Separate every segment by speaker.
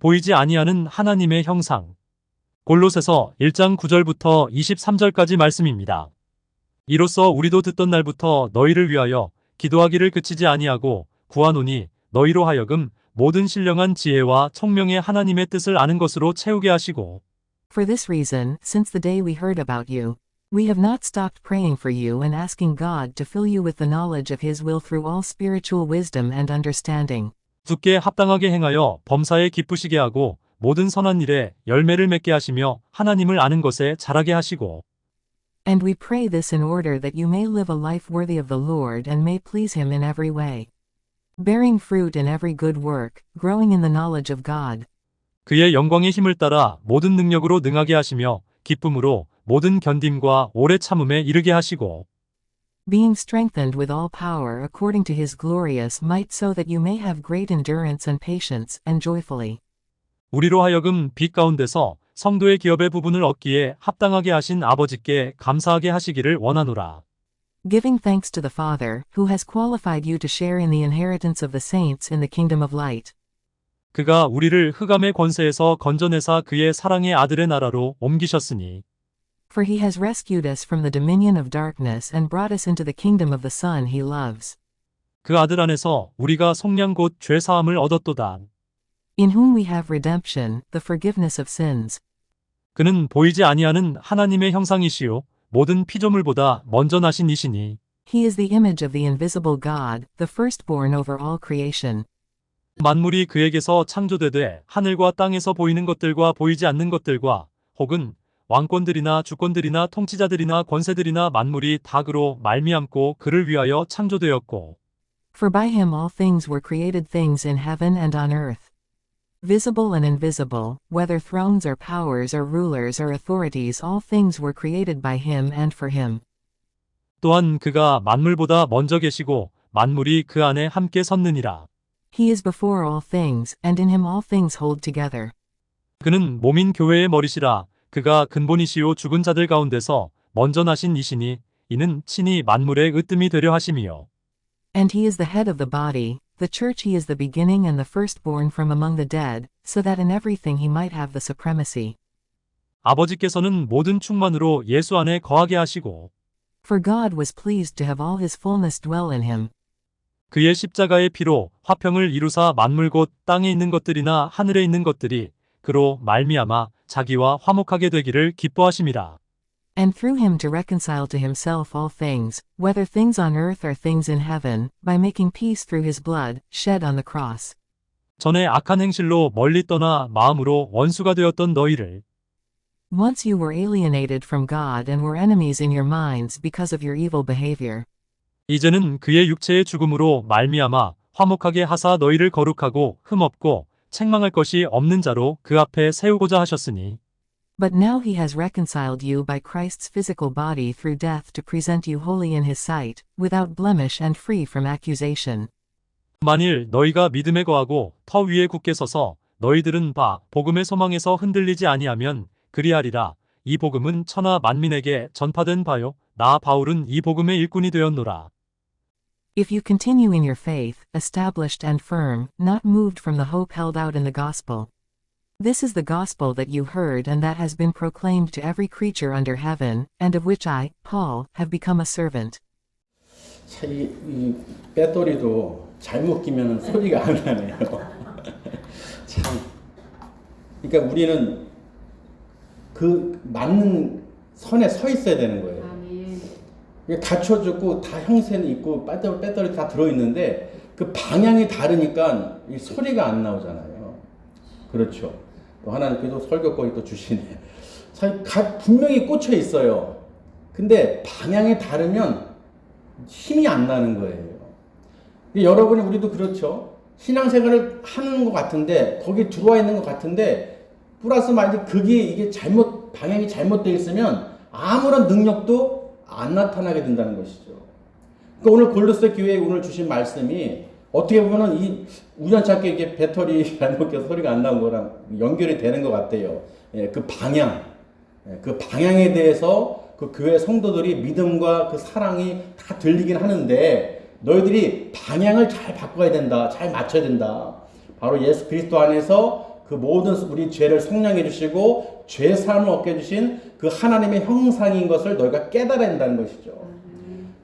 Speaker 1: 보이지 아니하는 하나님의 형상. 골로새서 1장 9절부터 23절까지 말씀입니다. 이로써 우리도 듣던 날부터 너희를 위하여 기도하기를 그치지 아니하고 구하노니 너희로 하여금 모든 신령한 지혜와 총명의 하나님의 뜻을 아는 것으로 채우게 하시고
Speaker 2: For this reason, since the day we heard about you, we have not stopped praying for you and asking God to fill you with the knowledge of His will through all spiritual wisdom and understanding.
Speaker 1: 주께 합당하게 행하여 범사에 기쁘시게 하고 모든 선한 일에 열매를 맺게 하시며 하나님을 아는 것에 자라게 하시고
Speaker 2: And we pray this in order that you may live a life worthy of the Lord and may please Him in every way, bearing fruit in every good work, growing in the knowledge of God.
Speaker 1: 그의 영광의 힘을 따라 모든 능력으로 능하게 하시며 기쁨으로 모든 견딤과 오래 참음에 이르게 하시고
Speaker 2: Being strengthened with all power according to His glorious might so that you may have great endurance and patience, and joyfully.
Speaker 1: 우리로 하여금 빛 가운데서 성도의 기업의 부분을 얻기에 합당하게 하신 아버지께 감사하게 하시기를 원하노라.
Speaker 2: Giving thanks to the Father, who has qualified you to share in the inheritance of the saints in the kingdom of light.
Speaker 1: 그가 우리를 흑암의 권세에서 건져내사 그의 사랑의 아들의 나라로 옮기셨으니
Speaker 2: For He has rescued us from the dominion of darkness and brought us into the kingdom of the Son He loves.
Speaker 1: 그 아들 안에서 우리가 속량 곧 죄 사함을 얻었도다.
Speaker 2: In whom we have redemption, the forgiveness of sins.
Speaker 1: 그는 보이지 아니하는 하나님의 형상이시요 모든 피조물보다 먼저 나신 이시니
Speaker 2: He is the image of the invisible God, the firstborn over all creation.
Speaker 1: 만물이 그에게서 창조되되 하늘과 땅에서 보이는 것들과 보이지 않는 것들과 혹은 왕권들이나 주권들이나 통치자들이나 권세들이나 만물이 다 그로 말미암고 그를 위하여 창조되었고
Speaker 2: For by Him all things were created, things in heaven and on earth, visible and invisible, whether thrones or powers or rulers or authorities, all things were created by Him and for Him.
Speaker 1: 또한 그가 만물보다 먼저 계시고 만물이 그 안에 함께 섰느니라.
Speaker 2: He is before all things, and in Him all things hold together.
Speaker 1: 그는 몸인 교회의 머리시라. 그가 근본이시요 죽은 자들 가운데서 먼저 나신 이시니 이는 친히 만물의 으뜸이 되려 하심이요.
Speaker 2: And He is the head of the body, the church. He is the beginning and the firstborn from among the dead, so that in everything He might have the supremacy.
Speaker 1: 아버지께서는 모든 충만으로 예수 안에 거하게 하시고
Speaker 2: For God was pleased to have all His fullness dwell in Him.
Speaker 1: 그의 십자가의 피로 화평을 이루사 만물 곧 땅에 있는 것들이나 하늘에 있는 것들이 그로 말미암아 자기와 화목하게 되기를 기뻐하심이라.
Speaker 2: And through Him to reconcile to Himself all things, whether things on earth or things in heaven, by making peace through His blood, shed on the cross.
Speaker 1: 전에 악한 행실로 멀리 떠나 마음으로 원수가 되었던 너희를
Speaker 2: Once you were alienated from God and were enemies in your minds because of your evil behavior.
Speaker 1: 이제는 그의 육체의 죽음으로 말미암아 화목하게 하사 너희를 거룩하고 흠없고 책망할 것이 없는 자로 그 앞에 세우고자 하셨으니
Speaker 2: But now He has reconciled you by Christ's physical body through death to present you holy in His sight, without blemish and free from accusation.
Speaker 1: 만일 너희가 믿음에 거하고 터 위에 굳게 서서 너희들은 복음의 소망에서 흔들리지 아니하면 그리하리라. 이 복음은 천하 만민에게 전파된 바요 나 바울은 이 복음의 일꾼이 되었노라.
Speaker 2: If you continue in your faith, established and firm, not moved from the hope held out in the gospel. This is the gospel that you heard and that has been proclaimed to every creature under heaven, and of which I, Paul, have become a servant.
Speaker 3: 이 배터리도 잘못 끼면 소리가 안 나네요. 참. 그러니까 우리는 그 맞는 선에 서 있어야 되는 거예요. 갖춰졌고 다 형세는 있고 배터리 다 들어있는데 그 방향이 다르니까 이 소리가 안 나오잖아요. 그렇죠. 또 하나님께도 설교거리 또 주시네. 분명히 꽂혀 있어요. 근데 방향이 다르면 힘이 안 나는 거예요. 여러분이 우리도 그렇죠. 신앙생활을 하는 것 같은데 거기 들어와 있는 것 같은데 플러스 마이너스 이게 방향이 잘못되어 있으면 아무런 능력도 안 나타나게 된다는 것이죠. 그러니까 오늘 골로새 교회에 오늘 주신 말씀이 어떻게 보면은 이 우연찮게 이게 배터리 잘못 껴서 소리가 안 나온 거랑 연결이 되는 것 같아요. 그 방향에 대해서 그 교회 성도들이 믿음과 그 사랑이 다 들리긴 하는데 너희들이 방향을 잘 바꿔야 된다, 잘 맞춰야 된다. 바로 예수 그리스도 안에서 그 모든 우리 죄를 속량해 주시고 죄 사함을 얻게 해주신 그 하나님의 형상인 것을 너희가 깨달아야 한다는 것이죠.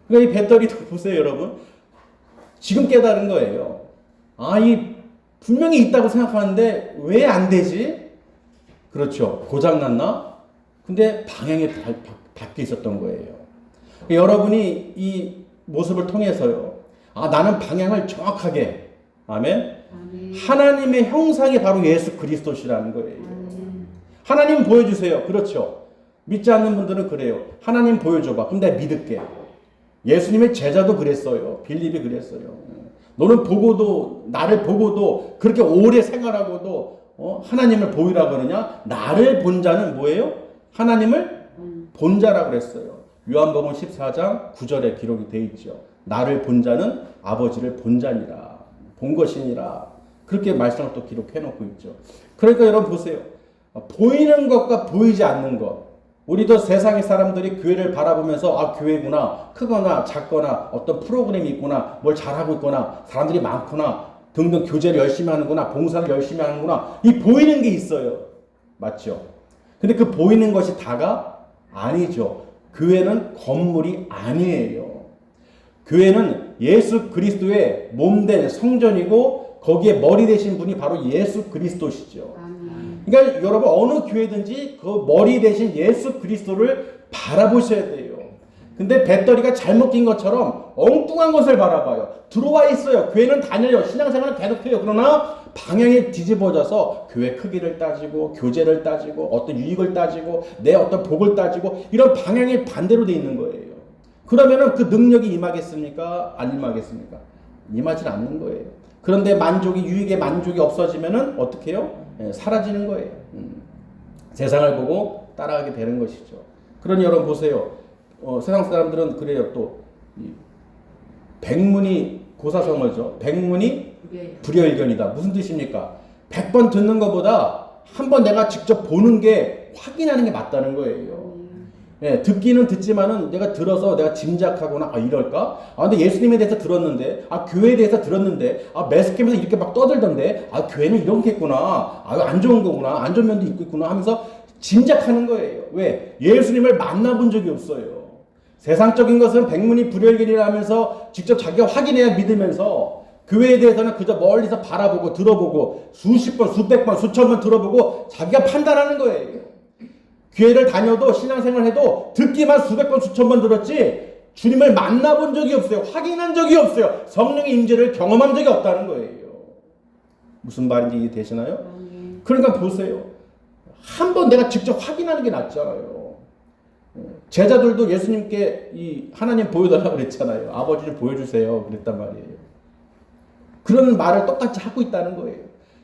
Speaker 3: 그러니까 이 배터리도 보세요, 여러분. 지금 깨달은 거예요. 아, 이 분명히 있다고 생각하는데 왜 안 되지? 그렇죠. 고장났나? 근데 방향이 바뀌어 있었던 거예요. 여러분이 이 모습을 통해서요. 아, 나는 방향을 정확하게. 아멘. 하나님의 형상이 바로 예수 그리스도시라는 거예요. 하나님 보여주세요. 그렇죠. 믿지 않는 분들은 그래요. 하나님 보여줘봐. 그럼 내가 믿을게. 예수님의 제자도 그랬어요. 빌립이 그랬어요. 너는 보고도, 나를 보고도 그렇게 오래 생활하고도 하나님을 보이라 그러냐? 나를 본 자는 뭐예요? 하나님을 본 자라고 그랬어요. 요한복음 14장 9절에 기록이 되어 있죠. 나를 본 자는 아버지를 본 자니라. 본 것이니라. 그렇게 말씀을 또 기록해 놓고 있죠. 그러니까 여러분 보세요. 보이는 것과 보이지 않는 것. 우리도 세상의 사람들이 교회를 바라보면서 아, 교회구나. 크거나 작거나 어떤 프로그램이 있구나. 뭘 잘하고 있구나. 사람들이 많구나. 등등 교제를 열심히 하는구나. 봉사를 열심히 하는구나. 이 보이는 게 있어요. 맞죠? 근데 그 보이는 것이 다가 아니죠. 교회는 건물이 아니에요. 교회는 예수 그리스도의 몸된 성전이고 거기에 머리 되신 분이 바로 예수 그리스도시죠. 그러니까 여러분 어느 교회든지 그 머리 대신 예수 그리스도를 바라보셔야 돼요. 근데 배터리가 잘못 낀 것처럼 엉뚱한 것을 바라봐요. 들어와 있어요. 교회는 다녀요. 신앙생활을 계속해요. 그러나 방향이 뒤집어져서 교회 크기를 따지고 교제를 따지고 어떤 유익을 따지고 내 어떤 복을 따지고 이런 방향이 반대로 돼 있는 거예요. 그러면은 그 능력이 임하겠습니까? 안 임하겠습니까? 임하지 않는 거예요. 그런데 만족이 유익의 만족이 없어지면은 어떻게 해요? 사라지는 거예요. 세상을 보고 따라가게 되는 것이죠. 그러니 여러분 보세요. 세상 사람들은 그래요. 또 백문이 고사성어죠. 백문이 불여일견이다. 무슨 뜻입니까? 100번 듣는 것보다 한 번 내가 직접 보는 게 확인하는 게 맞다는 거예요. 예, 듣기는 듣지만은 내가 들어서 내가 짐작하거나 아 이럴까? 아 근데 예수님에 대해서 들었는데 아 교회에 대해서 들었는데 아 매스캠에서 이렇게 막 떠들던데 아 교회는 이렇겠구나 아 안 좋은 거구나 안 좋은 면도 있겠구나 하면서 짐작하는 거예요. 왜? 예수님을 만나본 적이 없어요. 세상적인 것은 백문이 불여일견이라 하면서 직접 자기가 확인해야 믿으면서 교회에 대해서는 그저 멀리서 바라보고 들어보고 수십 번 수백 번 수천 번 들어보고 자기가 판단하는 거예요. 교회를 다녀도 신앙생활 해도 듣기만 수백 번 수천 번 들었지 주님을 만나본 적이 없어요. 확인한 적이 없어요. 성령의 임재를 경험한 적이 없다는 거예요. 무슨 말인지 이해되시나요? 그러니까 보세요. 한번 내가 직접 확인하는 게 낫잖아요. 제자들도 예수님께 이 하나님 보여달라고 그랬잖아요. 아버지 좀 보여주세요. 그랬단 말이에요. 그런 말을 똑같이 하고 있다는 거예요.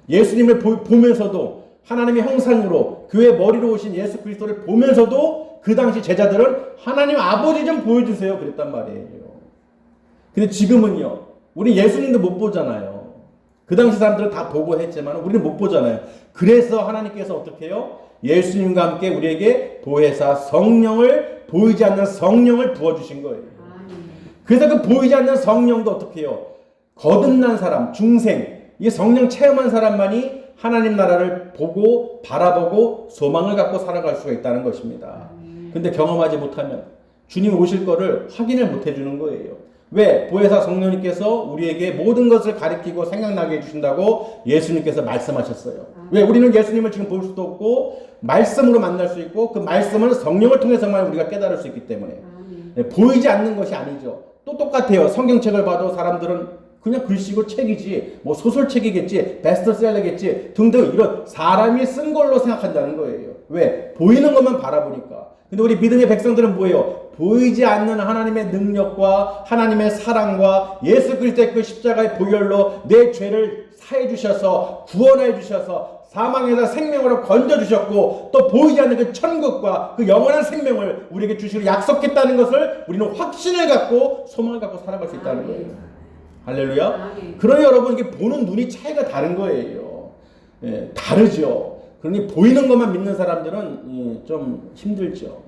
Speaker 3: 예수님을 보면서도 하나님의 형상으로 교회 머리로 오신 예수 그리스도를 보면서도 그 당시 제자들은 하나님 아버지 좀 보여주세요 그랬단 말이에요. 근데 지금은요. 우리 예수님도 못 보잖아요. 그 당시 사람들은 다 보고 했지만 우리는 못 보잖아요. 그래서 하나님께서 어떻게 해요? 예수님과 함께 우리에게 보혜사 성령을 보이지 않는 성령을 부어주신 거예요. 그래서 그 보이지 않는 성령도 어떻게 해요? 거듭난 사람, 중생, 이 성령 체험한 사람만이 하나님 나라를 보고 바라보고 소망을 갖고 살아갈 수가 있다는 것입니다. 근데 경험하지 못하면 주님 오실 거를 확인을 못 해주는 거예요. 왜? 보혜사 성령님께서 우리에게 모든 것을 가르치고 생각나게 해주신다고 예수님께서 말씀하셨어요. 왜? 우리는 예수님을 지금 볼 수도 없고 말씀으로 만날 수 있고 그 말씀은 성령을 통해서만 우리가 깨달을 수 있기 때문에 보이지 않는 것이 아니죠. 또 똑같아요. 성경책을 봐도 사람들은 그냥 글씨고 책이지 뭐 소설책이겠지 베스트셀러겠지 등등 이런 사람이 쓴 걸로 생각한다는 거예요. 왜? 보이는 것만 바라보니까. 근데 우리 믿음의 백성들은 뭐예요? 보이지 않는 하나님의 능력과 하나님의 사랑과 예수 그리스도의 그 십자가의 보혈로 내 죄를 사해 주셔서 구원해 주셔서 사망에서 생명으로 건져 주셨고 또 보이지 않는 그 천국과 그 영원한 생명을 우리에게 주시기로 약속했다는 것을 우리는 확신을 갖고 소망을 갖고 살아갈 수 있다는 거예요. 할렐루야. 그러니 여러분 이게 보는 눈이 차이가 다른 거예요. 예, 다르죠. 그러니 보이는 것만 믿는 사람들은 좀 힘들죠.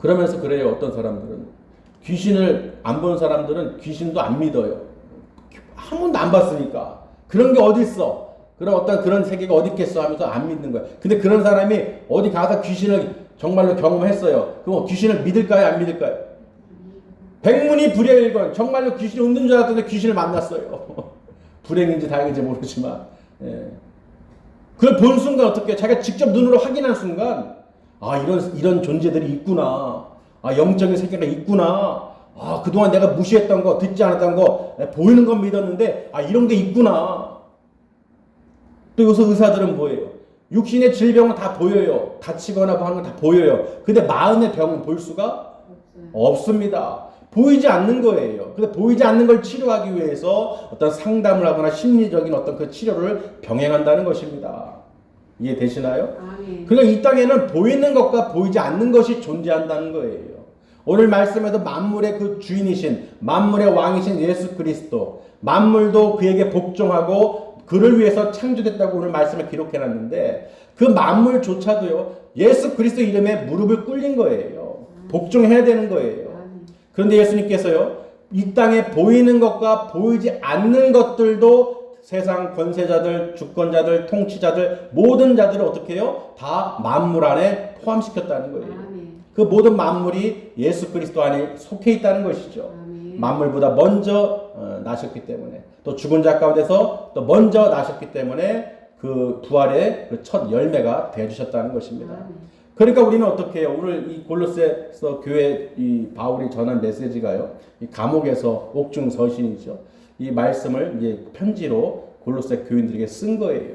Speaker 3: 그러면서 그래요. 어떤 사람들은 귀신을 안 본 사람들은 귀신도 안 믿어요. 한 번도 안 봤으니까. 그런 게 어디 있어? 그런 어떤 그런 세계가 어디 있겠어 하면서 안 믿는 거야. 근데 그런 사람이 어디 가서 귀신을 정말로 경험했어요. 그럼 귀신을 믿을까요? 안 믿을까요? 백문이 불여일견. 정말로 귀신이 없는 줄 알았더니 귀신을 만났어요. 불행인지 다행인지 모르지만. 예. 그걸 본 순간 어떻게 자기가 직접 눈으로 확인한 순간 아 이런 존재들이 있구나. 아 영적인 세계가 있구나. 아 그동안 내가 무시했던 거 듣지 않았던 거 보이는 건 믿었는데 아 이런 게 있구나. 또 요새 의사들은 뭐예요? 육신의 질병은 다 보여요. 다치거나 뭐 하는 건 다 보여요. 근데 마음의 병은 볼 수가 없습니다. 보이지 않는 거예요. 근데 보이지 않는 걸 치료하기 위해서 어떤 상담을 하거나 심리적인 어떤 그 치료를 병행한다는 것입니다. 이해되시나요? 그러니까 이 땅에는 보이는 것과 보이지 않는 것이 존재한다는 거예요. 오늘 말씀에도 만물의 그 주인이신 만물의 왕이신 예수 그리스도 만물도 그에게 복종하고 그를 위해서 창조됐다고 오늘 말씀에 기록해놨는데 그 만물조차도요 예수 그리스도 이름에 무릎을 꿇린 거예요. 복종해야 되는 거예요. 그런데 예수님께서요 이 땅에 보이는 것과 보이지 않는 것들도 세상 권세자들, 주권자들, 통치자들 모든 자들을 어떻게 해요? 다 만물 안에 포함시켰다는 거예요. 그 모든 만물이 예수 그리스도 안에 속해 있다는 것이죠. 만물보다 먼저 나셨기 때문에 또 죽은 자 가운데서 또 먼저 나셨기 때문에 그 부활의 그 첫 열매가 되어주셨다는 것입니다. 그러니까 우리는 어떻게 해요? 오늘 이 골로새서 교회 이 바울이 전한 메시지가요. 이 감옥에서 옥중 서신이죠. 이 말씀을 이제 편지로 골로새 교인들에게 쓴 거예요.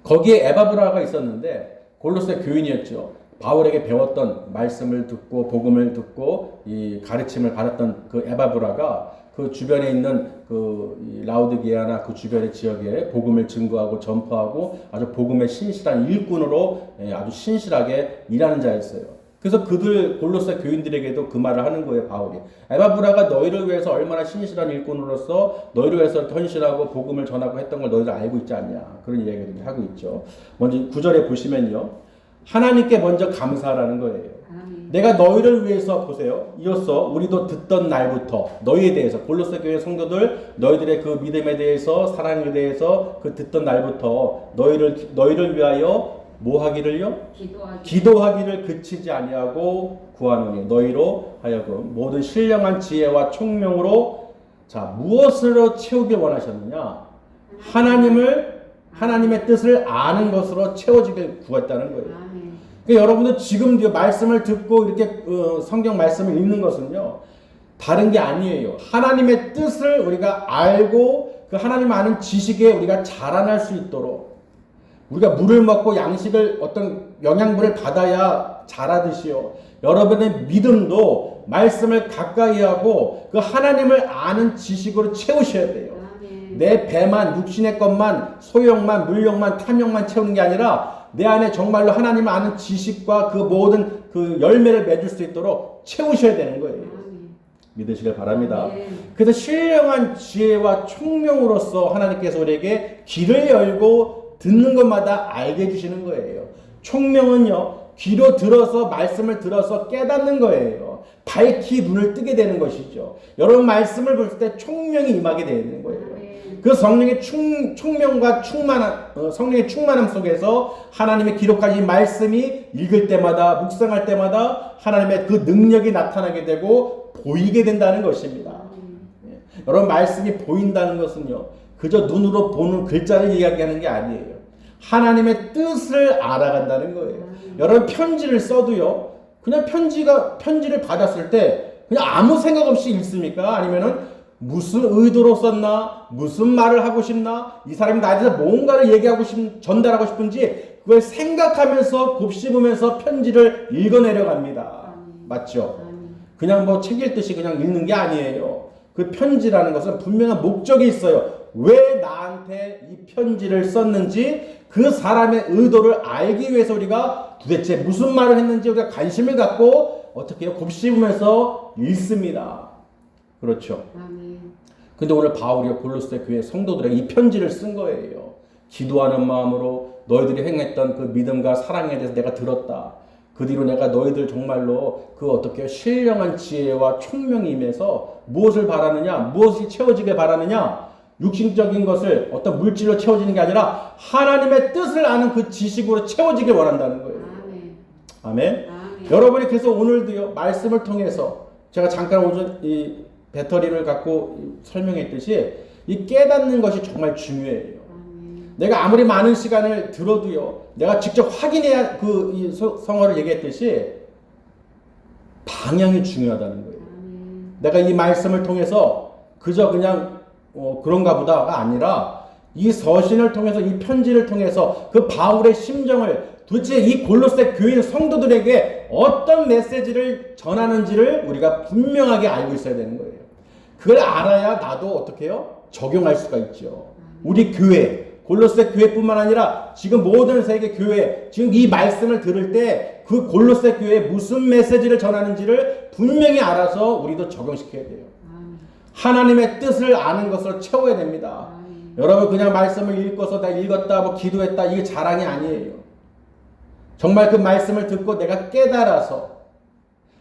Speaker 3: 거기에 에바브라가 있었는데 골로새 교인이었죠. 바울에게 배웠던 말씀을 듣고 복음을 듣고 이 가르침을 받았던 그 에바브라가 그 주변에 있는 그 라우디게아나 그 주변의 지역에 복음을 증거하고 전파하고 아주 복음의 신실한 일꾼으로 아주 신실하게 일하는 자였어요. 그래서 그들 골로새 교인들에게도 그 말을 하는 거예요, 바울이. 에바브라가 너희를 위해서 얼마나 신실한 일꾼으로서 너희를 위해서 헌신하고 복음을 전하고 했던 걸 너희들 알고 있지 않냐. 그런 이야기를 하고 있죠. 먼저 9절에 보시면요. 하나님께 먼저 감사하라는 거예요. 내가 너희를 위해서 보세요. 이로써 우리도 듣던 날부터 너희에 대해서 골로새 교회 성도들 너희들의 그 믿음에 대해서 사랑에 대해서 그 듣던 날부터 너희를 위하여 뭐 하기를요? 기도하기를 그치지 아니하고 구하노니 너희로 하여금 모든 신령한 지혜와 총명으로 자 무엇으로 채우길 원하셨느냐? 하나님의 뜻을 아는 것으로 채워지길 구했다는 거예요. 그러니까 여러분들 지금 말씀을 듣고 이렇게 성경 말씀을 읽는 것은요. 다른 게 아니에요. 하나님의 뜻을 우리가 알고 그 하나님 아는 지식에 우리가 자라날 수 있도록 우리가 물을 먹고 양식을 어떤 영양분을 받아야 자라듯이요. 여러분의 믿음도 말씀을 가까이 하고 그 하나님을 아는 지식으로 채우셔야 돼요. 내 배만 육신의 것만 소욕만 물욕만 탐욕만 채우는 게 아니라 내 안에 정말로 하나님을 아는 지식과 그 모든 그 열매를 맺을 수 있도록 채우셔야 되는 거예요. 믿으시길 바랍니다. 그래서 신령한 지혜와 총명으로서 하나님께서 우리에게 길을 열고 듣는 것마다 알게 해주시는 거예요. 총명은요, 귀로 들어서 말씀을 들어서 깨닫는 거예요. 밝히 눈을 뜨게 되는 것이죠. 여러분 말씀을 볼 때 총명이 임하게 되는 거예요. 그 성령의 총명과 성령의 충만함 속에서 하나님의 기록하신 말씀이 읽을 때마다 묵상할 때마다 하나님의 그 능력이 나타나게 되고 보이게 된다는 것입니다. 여러분 말씀이 보인다는 것은요 그저 눈으로 보는 글자를 이야기하는 게 아니에요. 하나님의 뜻을 알아간다는 거예요. 여러분 편지를 써도요 그냥 편지를 받았을 때 그냥 아무 생각 없이 읽습니까? 아니면은 무슨 의도로 썼나? 무슨 말을 하고 싶나? 이 사람이 나에 대해서 뭔가를 전달하고 싶은지 그걸 생각하면서 곱씹으면서 편지를 읽어내려 갑니다. 맞죠? 그냥 뭐 책 읽듯이 그냥 읽는 게 아니에요. 그 편지라는 것은 분명한 목적이 있어요. 왜 나한테 이 편지를 썼는지 그 사람의 의도를 알기 위해서 우리가 도대체 무슨 말을 했는지 우리가 관심을 갖고 어떻게 해요? 곱씹으면서 읽습니다. 그렇죠. 근데 오늘 바울이 골로새 교회 성도들에게 이 편지를 쓴 거예요. 기도하는 마음으로 너희들이 행했던 그 믿음과 사랑에 대해서 내가 들었다. 그 뒤로 내가 너희들 정말로 그 어떻게 신령한 지혜와 총명이 임해서 무엇을 바라느냐, 무엇이 채워지길 바라느냐, 육신적인 것을 어떤 물질로 채워지는 게 아니라 하나님의 뜻을 아는 그 지식으로 채워지길 원한다는 거예요. 아멘. 여러분이 그래서 오늘도요, 말씀을 통해서 제가 잠깐 오전 이 배터리를 갖고 설명했듯이 이 깨닫는 것이 정말 중요해요. 내가 아무리 많은 시간을 들어도요, 내가 직접 확인해야 이 성어를 얘기했듯이 방향이 중요하다는 거예요. 내가 이 말씀을 통해서 그저 그냥 그런가 보다가 아니라 이 서신을 통해서 이 편지를 통해서 그 바울의 심정을 도대체 이 골로새 교인 성도들에게 어떤 메시지를 전하는지를 우리가 분명하게 알고 있어야 되는 거예요. 그걸 알아야 나도 어떻게 해요? 적용할 수가 있죠. 우리 교회, 골로새 교회뿐만 아니라 지금 모든 세계 교회, 지금 이 말씀을 들을 때 그 골로새 교회에 무슨 메시지를 전하는지를 분명히 알아서 우리도 적용시켜야 돼요. 하나님의 뜻을 아는 것을 채워야 됩니다. 여러분 그냥 말씀을 읽어서 내가 읽었다, 뭐 기도했다, 이게 자랑이 아니에요. 정말 그 말씀을 듣고 내가 깨달아서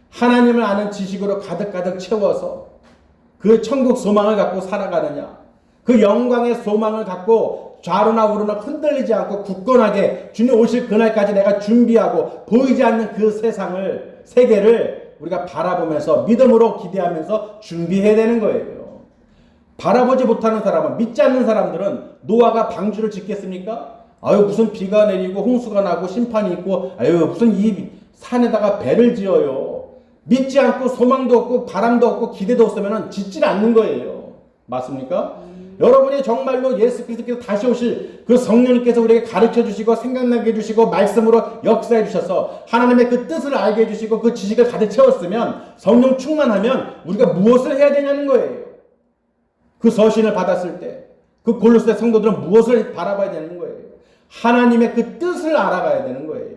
Speaker 3: 하나님을 아는 지식으로 가득가득 채워서 그 천국 소망을 갖고 살아가느냐, 그 영광의 소망을 갖고 좌로나 우로나 흔들리지 않고 굳건하게 주님 오실 그날까지 내가 준비하고 보이지 않는 그 세계를 우리가 바라보면서 믿음으로 기대하면서 준비해야 되는 거예요. 바라보지 못하는 사람은, 믿지 않는 사람들은 노아가 방주를 짓겠습니까? 아유 무슨 비가 내리고 홍수가 나고 심판이 있고 아유 무슨 이 산에다가 배를 지어요. 믿지 않고 소망도 없고 바람도 없고 기대도 없으면 짓질 않는 거예요. 맞습니까? 여러분이 정말로 예수 그리스도께서 다시 오실 그 성령님께서 우리에게 가르쳐 주시고 생각나게 해주시고 말씀으로 역사해 주셔서 하나님의 그 뜻을 알게 해주시고 그 지식을 가득 채웠으면, 성령 충만하면 우리가 무엇을 해야 되냐는 거예요. 그 서신을 받았을 때 그 골로새 성도들은 무엇을 바라봐야 되는 거예요? 하나님의 그 뜻을 알아가야 되는 거예요.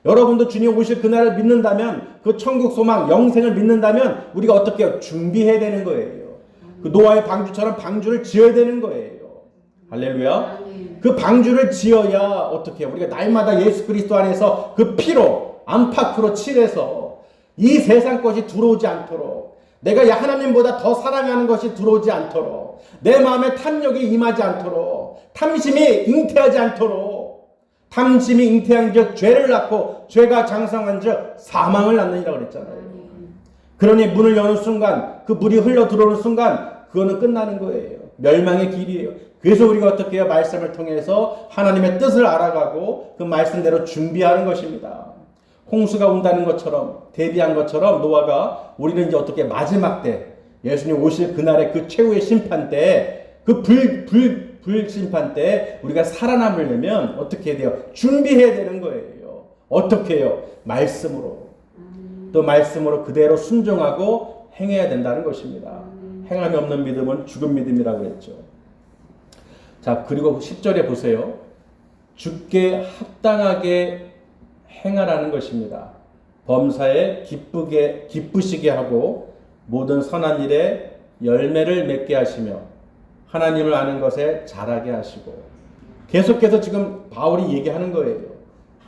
Speaker 3: 여러분도 주님 오실 그날을 믿는다면, 그 천국 소망 영생을 믿는다면 우리가 어떻게 해요? 준비해야 되는 거예요. 그 노아의 방주처럼 방주를 지어야 되는 거예요. 할렐루야. 그 방주를 지어야 어떻게 해요? 우리가 날마다 예수 그리스도 안에서 그 피로 안팎으로 칠해서 이 세상 것이 들어오지 않도록, 내가 하나님보다 더 사랑하는 것이 들어오지 않도록, 내 마음에 탐욕이 임하지 않도록, 탐심이 잉태하지 않도록, 탐심이 잉태한 즉 죄를 낳고 죄가 장성한 즉 사망을 낳느니라 그랬잖아요. 그러니 문을 여는 순간, 그 물이 흘러 들어오는 순간 그거는 끝나는 거예요. 멸망의 길이에요. 그래서 우리가 어떻게 해요? 말씀을 통해서 하나님의 뜻을 알아가고 그 말씀대로 준비하는 것입니다. 홍수가 온다는 것처럼, 대비한 것처럼 노아가, 우리는 이제 어떻게 마지막 때 예수님 오실 그날의 그 최후의 심판 때, 그 불심판 때 우리가 살아남으려면 어떻게 해야 돼요? 준비해야 되는 거예요. 어떻게 해요? 말씀으로. 또 말씀으로 그대로 순종하고 행해야 된다는 것입니다. 행함이 없는 믿음은 죽은 믿음이라고 그랬죠. 자, 그리고 10절에 보세요. 주께 합당하게 행하라는 것입니다. 범사에 기쁘시게 하고 모든 선한 일에 열매를 맺게 하시며 하나님을 아는 것에 자라게 하시고. 계속해서 지금 바울이 얘기하는 거예요.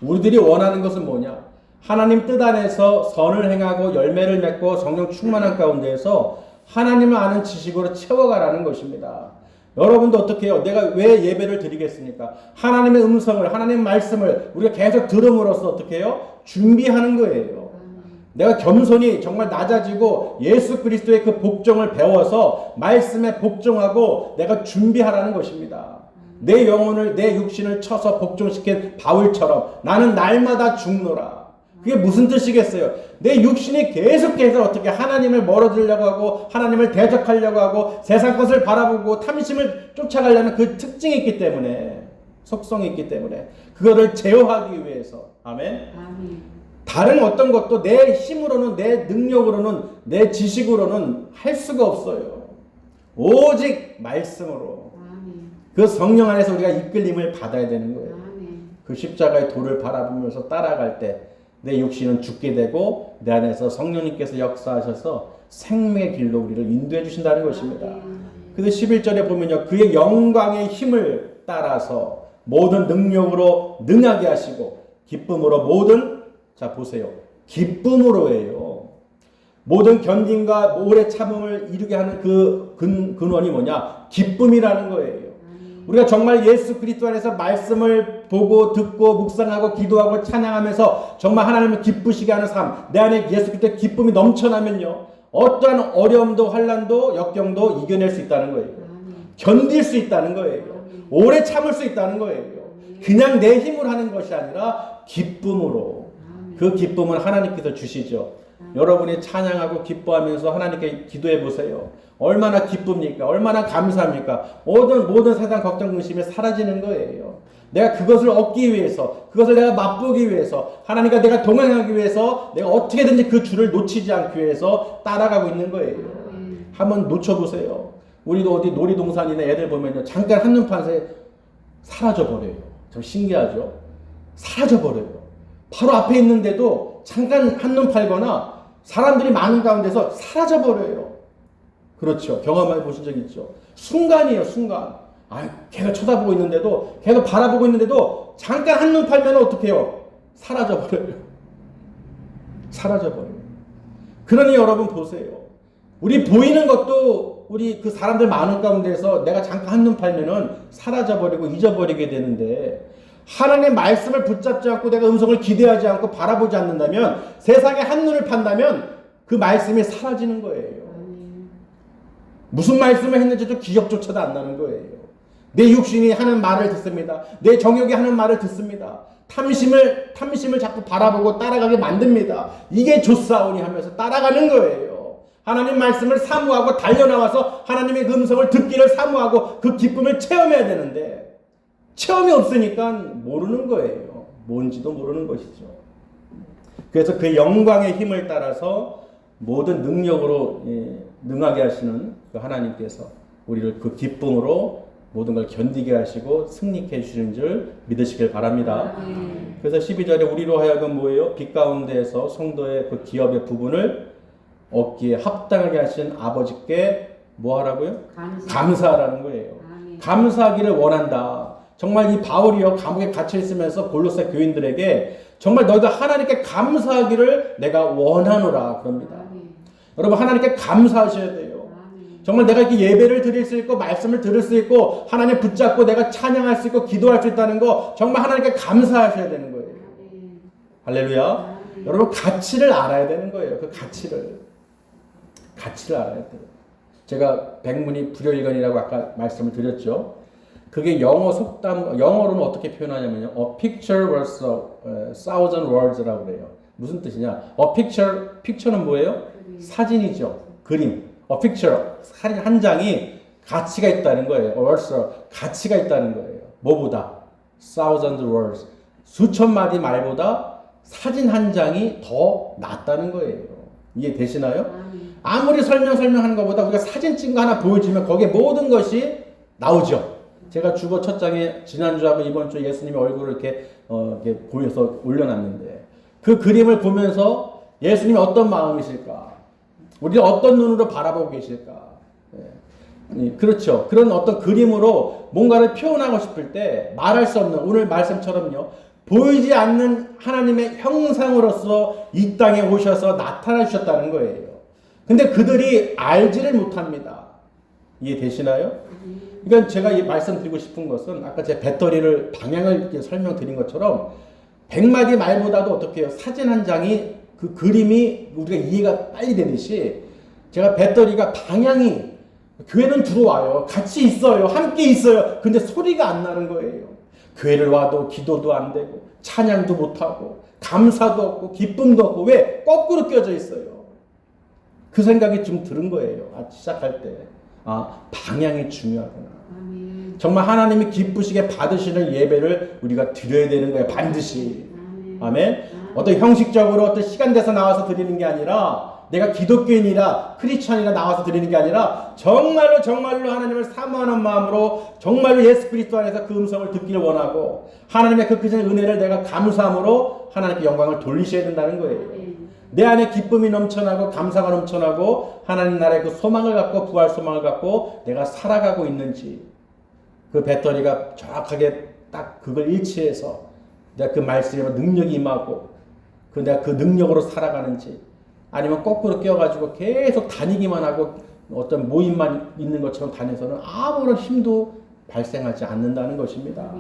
Speaker 3: 우리들이 원하는 것은 뭐냐? 하나님 뜻 안에서 선을 행하고 열매를 맺고 성령 충만한 가운데에서 하나님을 아는 지식으로 채워가라는 것입니다. 여러분도 어떻게 해요? 내가 왜 예배를 드리겠습니까? 하나님의 음성을, 하나님의 말씀을 우리가 계속 들음으로써 어떻게 해요? 준비하는 거예요. 내가 겸손히 정말 낮아지고 예수 그리스도의 그 복종을 배워서 말씀에 복종하고 내가 준비하라는 것입니다. 내 영혼을, 내 육신을 쳐서 복종시킨 바울처럼 나는 날마다 죽노라. 그게 무슨 뜻이겠어요? 내 육신이 계속해서 어떻게 하나님을 멀어지려고 하고 하나님을 대적하려고 하고 세상 것을 바라보고 탐심을 쫓아가려는 그 특징이 있기 때문에, 속성이 있기 때문에 그거를 제어하기 위해서. 아멘. 다른 어떤 것도 내 힘으로는, 내 능력으로는, 내 지식으로는 할 수가 없어요. 오직 말씀으로. 그 성령 안에서 우리가 이끌림을 받아야 되는 거예요. 그 십자가의 도를 바라보면서 따라갈 때 내 육신은 죽게 되고 내 안에서 성령님께서 역사하셔서 생명의 길로 우리를 인도해 주신다는 것입니다. 그래서 11절에 보면요, 그의 영광의 힘을 따라서 모든 능력으로 능하게 하시고 기쁨으로 모든, 자 보세요, 기쁨으로예요. 모든 견딤과 오래 참음을 이루게 하는 그 근원이 뭐냐? 기쁨이라는 거예요. 우리가 정말 예수 그리스도 안에서 말씀을 보고 듣고 묵상하고 기도하고 찬양하면서 정말 하나님을 기쁘시게 하는 삶, 내 안에 예수 그리스도의 기쁨이 넘쳐나면요, 어떠한 어려움도 환난도 역경도 이겨낼 수 있다는 거예요. 견딜 수 있다는 거예요. 오래 참을 수 있다는 거예요. 그냥 내 힘으로 하는 것이 아니라 기쁨으로. 그 기쁨은 하나님께서 주시죠. 여러분이 찬양하고 기뻐하면서 하나님께 기도해 보세요. 얼마나 기쁩니까? 얼마나 감사합니까? 모든 세상 걱정 근심이 사라지는 거예요. 내가 그것을 얻기 위해서, 그것을 내가 맛보기 위해서, 하나님과 내가 동행하기 위해서, 내가 어떻게든지 그 줄을 놓치지 않기 위해서 따라가고 있는 거예요. 한번 놓쳐보세요. 우리도 어디 놀이동산이나 애들 보면요, 잠깐 한눈 판사에 사라져버려요. 참 신기하죠? 사라져버려요. 바로 앞에 있는데도 잠깐 한눈 팔거나 사람들이 많은 가운데서 사라져버려요. 그렇죠. 경험해 보신 적 있죠? 순간이에요, 순간. 걔가 쳐다보고 있는데도, 걔가 바라보고 있는데도 잠깐 한눈 팔면 어떻게 해요? 사라져버려요. 사라져버려요. 그러니 여러분 보세요. 우리 보이는 것도 우리 그 사람들 많은 가운데서 내가 잠깐 한눈 팔면은 사라져버리고 잊어버리게 되는데, 하나님의 말씀을 붙잡지 않고 내가 음성을 기대하지 않고 바라보지 않는다면, 세상에 한눈을 판다면 그 말씀이 사라지는 거예요. 무슨 말씀을 했는지도 기억조차도 안 나는 거예요. 내 육신이 하는 말을 듣습니다. 내 정욕이 하는 말을 듣습니다. 탐심을 자꾸 바라보고 따라가게 만듭니다. 이게 좋사오니 하면서 따라가는 거예요. 하나님 말씀을 사모하고 달려나와서 하나님의 음성을 듣기를 사모하고 그 기쁨을 체험해야 되는데, 체험이 없으니까 모르는 거예요. 뭔지도 모르는 것이죠. 그래서 그 영광의 힘을 따라서 모든 능력으로 능하게 하시는 그 하나님께서 우리를 그 기쁨으로 모든 걸 견디게 하시고 승리케 해주시는 줄 믿으시길 바랍니다. 그래서 12절에 우리로 하여금 뭐예요? 빛 가운데에서 성도의 그 기업의 부분을 얻기에 합당하게 하신 아버지께 뭐 하라고요? 감사하라는 거예요. 감사하기를 원한다. 정말 이 바울이요, 감옥에 갇혀 있으면서 골로새 교인들에게 정말 너희가 하나님께 감사하기를 내가 원하노라 그럽니다. 여러분, 하나님께 감사하셔야 돼요. 정말 내가 이렇게 예배를 드릴 수 있고 말씀을 들을 수 있고 하나님 붙잡고 내가 찬양할 수 있고 기도할 수 있다는 거 정말 하나님께 감사하셔야 되는 거예요. 할렐루야. 여러분, 가치를 알아야 되는 거예요. 그 가치를 알아야 돼요. 제가 백문이 불여일견이라고 아까 말씀을 드렸죠. 그게 영어 속담, 영어로는 어떻게 표현하냐면요, A picture worth a thousand words라고 그래요. 무슨 뜻이냐? picture는 뭐예요? 사진이죠. 그림. A picture, 사진 한 장이 가치가 있다는 거예요. worth, 가치가 있다는 거예요. 뭐보다? thousand words. 수천 마디 말보다 사진 한 장이 더 낫다는 거예요. 이해되시나요? 아무리 설명하는 것보다 우리가 사진 찍은 거 하나 보여주면 거기에 모든 것이 나오죠. 제가 주보 첫 장에 지난주하고 이번 주 예수님의 얼굴을 이렇게 보여서 올려놨는데, 그 그림을 보면서 예수님이 어떤 마음이실까? 우리를 어떤 눈으로 바라보고 계실까? 그렇죠. 그런 어떤 그림으로 뭔가를 표현하고 싶을 때 말할 수 없는, 오늘 말씀처럼요, 보이지 않는 하나님의 형상으로서 이 땅에 오셔서 나타나 주셨다는 거예요. 근데 그들이 알지를 못합니다. 이해되시나요? 그러니까 제가 말씀드리고 싶은 것은, 아까 제 배터리를 방향을 설명드린 것처럼 100마디 말보다도 어떻게 해요? 사진 한 장이, 그 그림이 우리가 이해가 빨리 되듯이, 제가 배터리가 방향이, 교회는 들어와요. 같이 있어요. 함께 있어요. 근데 소리가 안 나는 거예요. 교회를 와도 기도도 안 되고 찬양도 못하고 감사도 없고 기쁨도 없고. 왜? 거꾸로 껴져 있어요. 그 생각이 좀 들은 거예요. 시작할 때. 방향이 중요하구나. 정말 하나님이 기쁘시게 받으시는 예배를 우리가 드려야 되는 거예요. 반드시. 아멘. 어떤 형식적으로 어떤 시간 돼서 나와서 드리는 게 아니라, 내가 기독교인이라 크리스찬이라 나와서 드리는 게 아니라 정말로 하나님을 사모하는 마음으로 정말로 예수 그리스도 안에서 그 음성을 듣기를 원하고 하나님의 그 크신 은혜를 내가 감사함으로 하나님께 영광을 돌리셔야 된다는 거예요. 내 안에 기쁨이 넘쳐나고 감사가 넘쳐나고 하나님 나라의 그 소망을 갖고, 부활 소망을 갖고 내가 살아가고 있는지, 그 배터리가 정확하게 딱 그걸 일치해서 내가 그 말씀에 능력이 임하고 내가 그 능력으로 살아가는지, 아니면 거꾸로 끼어가지고 계속 다니기만 하고 어떤 모임만 있는 것처럼 다녀서는 아무런 힘도 발생하지 않는다는 것입니다.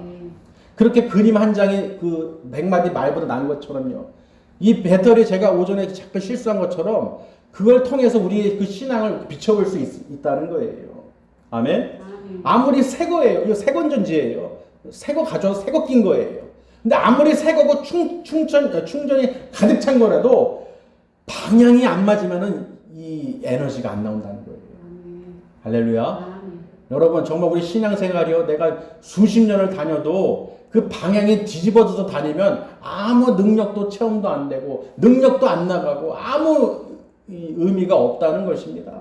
Speaker 3: 그렇게 그림 한 장이 그 100마디 말보다 나은 것처럼요. 이 배터리 제가 오전에 잠깐 실수한 것처럼 그걸 통해서 우리의 그 신앙을 비춰볼 수 있다는 거예요. 아멘? 아무리 새 거예요. 이거 새 건전지예요. 새 거 가져와서 새 거 낀 거예요. 근데 아무리 새 거고 충전이 가득 찬 거라도 방향이 안 맞으면은 이 에너지가 안 나온다는 거예요. 할렐루야. 여러분 정말 우리 신앙생활이요. 내가 수십 년을 다녀도 그 방향이 뒤집어져서 다니면 아무 능력도 체험도 안 되고 능력도 안 나가고 아무 의미가 없다는 것입니다.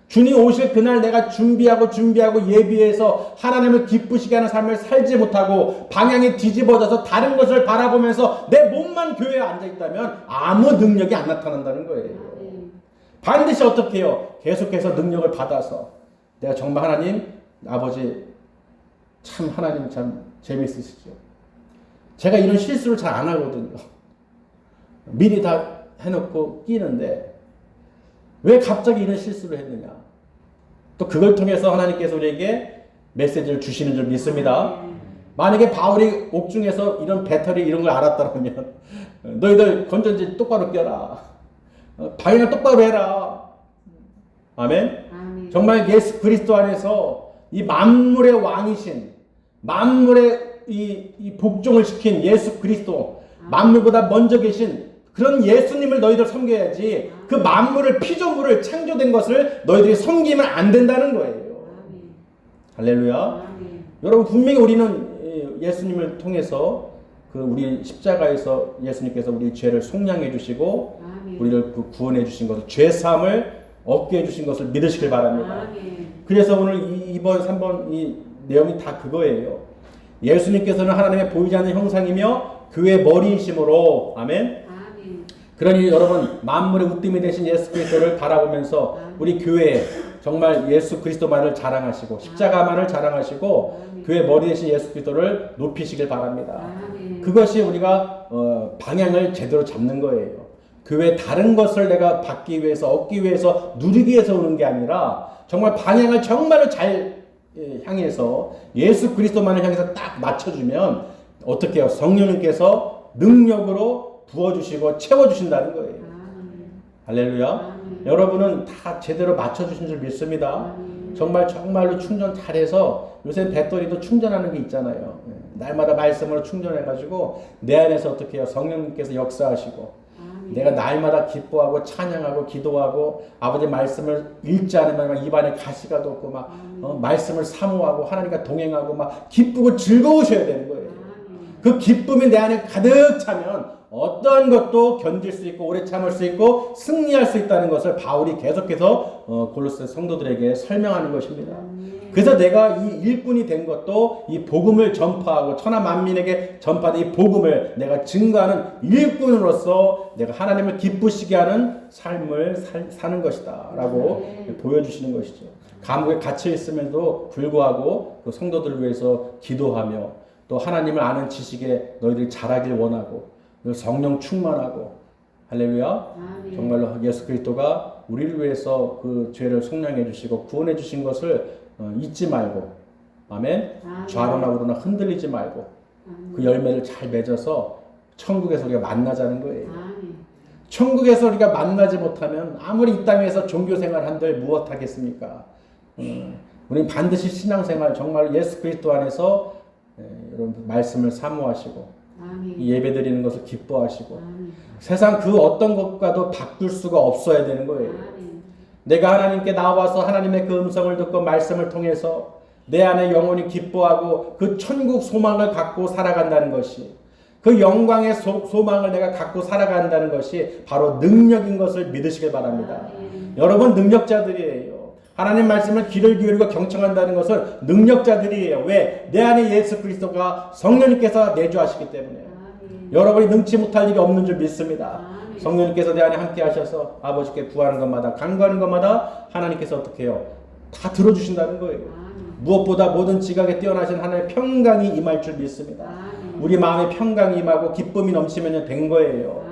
Speaker 3: 주님 오실 그날 내가 준비하고 예비해서 하나님을 기쁘시게 하는 삶을 살지 못하고 방향이 뒤집어져서 다른 것을 바라보면서 내 몸만 교회에 앉아있다면 아무 능력이 안 나타난다는 거예요. 반드시 어떻게 해요? 계속해서 능력을 받아서 내가 정말 하나님 아버지 참 하나님 참 재밌으시죠. 제가 이런 실수를 잘 안 하거든요. 미리 다 해놓고 끼는데 왜 갑자기 이런 실수를 했느냐. 또 그걸 통해서 하나님께서 우리에게 메시지를 주시는 줄 믿습니다. 만약에 바울이 옥중에서 이런 배터리 이런 걸 알았다면 너희들 건전지 똑바로 껴라. 방향을 똑바로 해라. 아멘. 정말 예수 그리스도 안에서 이 만물의 왕이신 만물의 이 복종을 시킨 예수 그리스도 만물보다 먼저 계신 그런 예수님을 너희들 섬겨야지 그 만물을 피조물을 창조된 것을 너희들이 섬기면 안 된다는 거예요. 할렐루야. 여러분 분명히 우리는 예수님을 통해서 그 우리 십자가에서 예수님께서 우리 죄를 속량해 주시고 우리를 구원해 주신 것을 죄사함을 얻게 해 주신 것을 믿으시길 바랍니다. 그래서 오늘 이번 3번 이 내용이 다 그거예요. 예수님께서는 하나님의 보이지 않는 형상이며 교회의 머리이심으로 아멘. 그러니 여러분 만물의 으뜸이 되신 예수 그리스도를 바라보면서 우리 교회에 정말 예수 그리스도만을 자랑하시고 십자가만을 자랑하시고 교회 머리 되신 예수 그리스도를 높이시길 바랍니다. 그것이 우리가 방향을 제대로 잡는 거예요. 교회 다른 것을 내가 받기 위해서 얻기 위해서 누리기 위해서 오는 게 아니라 정말 방향을 정말로 잘 향해서 예수 그리스도만을 향해서 딱 맞춰주면 어떻게 해요? 성령님께서 능력으로 부어주시고 채워주신다는 거예요. 할렐루야. 여러분은 다 제대로 맞춰주신 줄 믿습니다. 정말로 충전 잘해서 요새 배터리도 충전하는 게 있잖아요. 날마다 말씀으로 충전해가지고 내 안에서 어떻게 해요? 성령님께서 역사하시고 내가 날마다 기뻐하고 찬양하고 기도하고 아버지 말씀을 읽지 않으면 막 입안에 가시가 돋고 막 말씀을 사모하고 하나님과 동행하고 막 기쁘고 즐거우셔야 되는 거예요. 그 기쁨이 내 안에 가득 차면 어떤 것도 견딜 수 있고 오래 참을 수 있고 승리할 수 있다는 것을 바울이 계속해서 골로새 성도들에게 설명하는 것입니다. 그래서 내가 이 일꾼이 된 것도 이 복음을 전파하고 천하 만민에게 전파된 이 복음을 내가 증거하는 일꾼으로서 내가 하나님을 기쁘시게 하는 삶을 사는 것이다 라고 보여주시는 것이죠. 감옥에 갇혀 있음에도 불구하고 그 성도들을 위해서 기도하며 또 하나님을 아는 지식에 너희들이 자라길 원하고 성령 충만하고 할렐루야. 정말로 예수 그리스도가 우리를 위해서 그 죄를 속량해 주시고 구원해 주신 것을 잊지 말고 아멘. 좌로나 우로나 흔들리지 말고 그 열매를 잘 맺어서 천국에서 우리가 만나자는 거예요. 천국에서 우리가 만나지 못하면 아무리 이 땅에서 종교생활 한들 무엇 하겠습니까? 우리는 반드시 신앙생활 정말 예수 그리스도 안에서 여러분 말씀을 사모하시고 예배 드리는 것을 기뻐하시고 세상 그 어떤 것과도 바꿀 수가 없어야 되는 거예요. 내가 하나님께 나와서 하나님의 그 음성을 듣고 말씀을 통해서 내 안에 영혼이 기뻐하고 그 천국 소망을 갖고 살아간다는 것이 그 영광의 소망을 내가 갖고 살아간다는 것이 바로 능력인 것을 믿으시길 바랍니다. 여러분 능력자들이에요. 하나님 말씀을 귀를 기울이고 경청한다는 것은 능력자들이에요. 왜? 내 안에 예수 그리스도가 성령님께서 내주하시기 때문에 여러분이 능치 못할 일이 없는 줄 믿습니다. 성령님께서 내 안에 함께 하셔서 아버지께 구하는 것마다 간구하는 것마다 하나님께서 어떻게 해요? 다 들어주신다는 거예요. 무엇보다 모든 지각에 뛰어나신 하나님의 평강이 임할 줄 믿습니다. 우리 마음에 평강이 임하고 기쁨이 넘치면 된 거예요.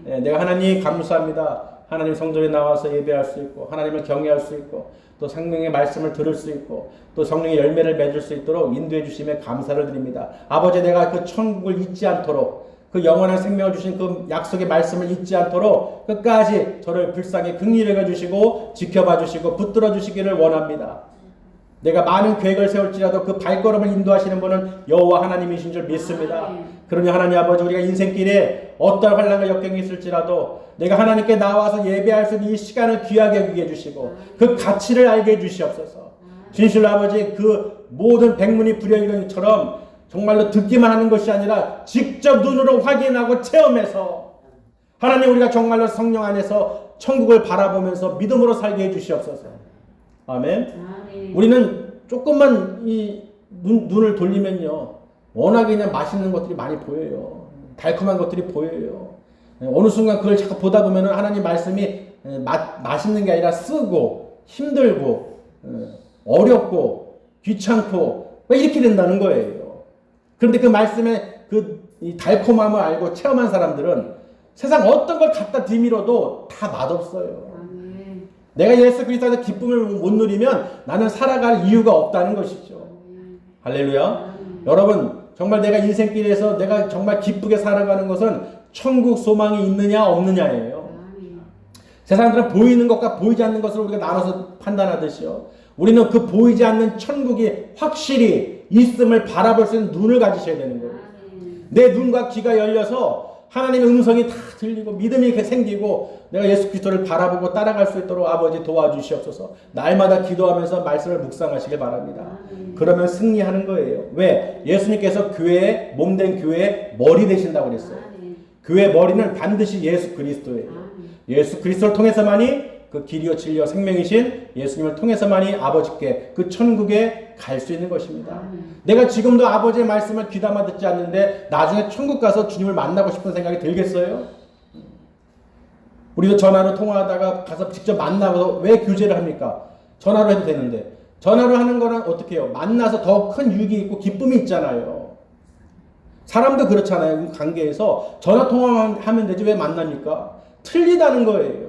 Speaker 3: 내가 하나님 감사합니다. 하나님 성전에 나와서 예배할 수 있고 하나님을 경외할 수 있고 또 성령의 말씀을 들을 수 있고 또 성령의 열매를 맺을 수 있도록 인도해 주심에 감사를 드립니다. 아버지, 내가 그 천국을 잊지 않도록 그 영원한 생명을 주신 그 약속의 말씀을 잊지 않도록 끝까지 저를 불쌍히 긍휼히 여겨주시고 지켜봐 주시고 붙들어 주시기를 원합니다. 내가 많은 계획을 세울지라도 그 발걸음을 인도하시는 분은 여호와 하나님이신 줄 믿습니다. 그러니 하나님 아버지, 우리가 인생길에 어떤 환난과 역경이 있을지라도 내가 하나님께 나와서 예배할 수 있는 이 시간을 귀하게 여기게 해주시고 그 가치를 알게 해주시옵소서. 진실로 아버지, 그 모든 백문이 불여일견처럼 정말로 듣기만 하는 것이 아니라 직접 눈으로 확인하고 체험해서 하나님, 우리가 정말로 성령 안에서 천국을 바라보면서 믿음으로 살게 해주시옵소서. 아멘. 우리는 조금만 이 눈을 돌리면요, 워낙에 그냥 맛있는 것들이 많이 보여요. 달콤한 것들이 보여요. 어느 순간 그걸 자꾸 보다 보면은 하나님 말씀이 맛있는 게 아니라 쓰고 힘들고 어렵고 귀찮고 이렇게 된다는 거예요. 그런데 그 말씀의 이 달콤함을 알고 체험한 사람들은 세상 어떤 걸 갖다 뒤밀어도 다 맛없어요. 내가 예수 그리스도에서 기쁨을 못 누리면 나는 살아갈 이유가 없다는 것이죠. 할렐루야. 여러분, 정말 내가 인생길에서 내가 정말 기쁘게 살아가는 것은 천국 소망이 있느냐 없느냐예요. 세상들은 보이는 것과 보이지 않는 것을 우리가 나눠서 판단하듯이요, 우리는 그 보이지 않는 천국이 확실히 있음을 바라볼 수 있는 눈을 가지셔야 되는 거예요. 내 눈과 귀가 열려서 하나님의 음성이 다 들리고 믿음이 생기고 내가 예수 그리스도를 바라보고 따라갈 수 있도록 아버지 도와주시옵소서. 날마다 기도하면서 말씀을 묵상하시길 바랍니다. 그러면 승리하는 거예요. 왜? 예수님께서 교회의 몸된 교회의 머리 되신다고 그랬어요. 교회의 머리는 반드시 예수 그리스도예요. 예수 그리스도를 통해서만이 그 길이요 진리요 생명이신 예수님을 통해서만이 아버지께 그 천국에 갈 수 있는 것입니다. 내가 지금도 아버지의 말씀을 귀담아 듣지 않는데 나중에 천국 가서 주님을 만나고 싶은 생각이 들겠어요? 우리도 전화로 통화하다가 가서 직접 만나서 왜 교제를 합니까? 전화로 해도 되는데. 전화로 하는 거는 어떻게 해요? 만나서 더 큰 유익이 있고 기쁨이 있잖아요. 사람도 그렇잖아요. 관계에서 전화 통화만 하면 되지 왜 만납니까? 틀리다는 거예요.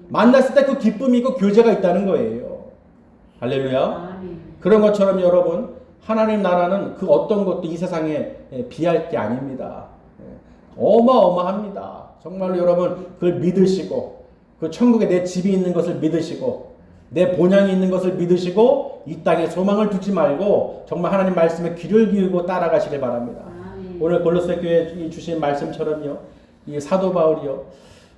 Speaker 3: 만났을 때 그 기쁨이 있고 교제가 있다는 거예요. 할렐루야. 그런 것처럼 여러분, 하나님 나라는 그 어떤 것도 이 세상에 비할 게 아닙니다. 어마어마합니다. 정말로 여러분, 그걸 믿으시고 그 천국에 내 집이 있는 것을 믿으시고 내 본향이 있는 것을 믿으시고 이 땅에 소망을 두지 말고 정말 하나님 말씀에 귀를 기울이고 따라가시길 바랍니다. 오늘 골로새 교회에 주신 말씀처럼요, 이 사도 바울이요,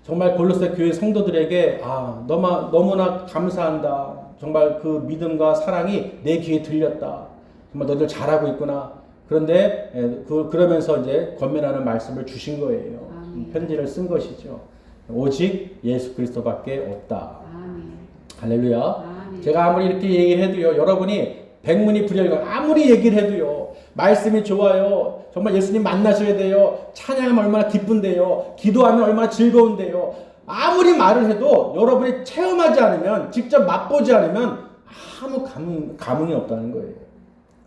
Speaker 3: 정말 골로새 교회 성도들에게 너무나 감사한다. 정말 그 믿음과 사랑이 내 귀에 들렸다. 정말 너희들 잘하고 있구나. 그런데 그러면서 이제 권면하는 말씀을 주신 거예요. 편지를 쓴 것이죠. 오직 예수 그리스도밖에 없다. 할렐루야. 제가 아무리 이렇게 얘기를 해도요, 여러분이 백문이 불여일견 아무리 얘기를 해도요, 말씀이 좋아요. 정말 예수님 만나셔야 돼요. 찬양하면 얼마나 기쁜데요. 기도하면 얼마나 즐거운데요. 아무리 말을 해도 여러분이 체험하지 않으면, 직접 맛보지 않으면 아무 감흥이 없다는 거예요.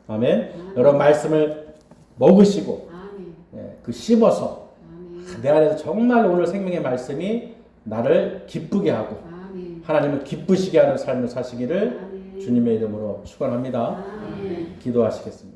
Speaker 3: 아멘. 여러분 말씀을 먹으시고 그 씹어서 내 안에서 정말 오늘 생명의 말씀이 나를 기쁘게 하고 하나님을 기쁘시게 하는 삶을 사시기를 주님의 이름으로 축원합니다. 기도하시겠습니다.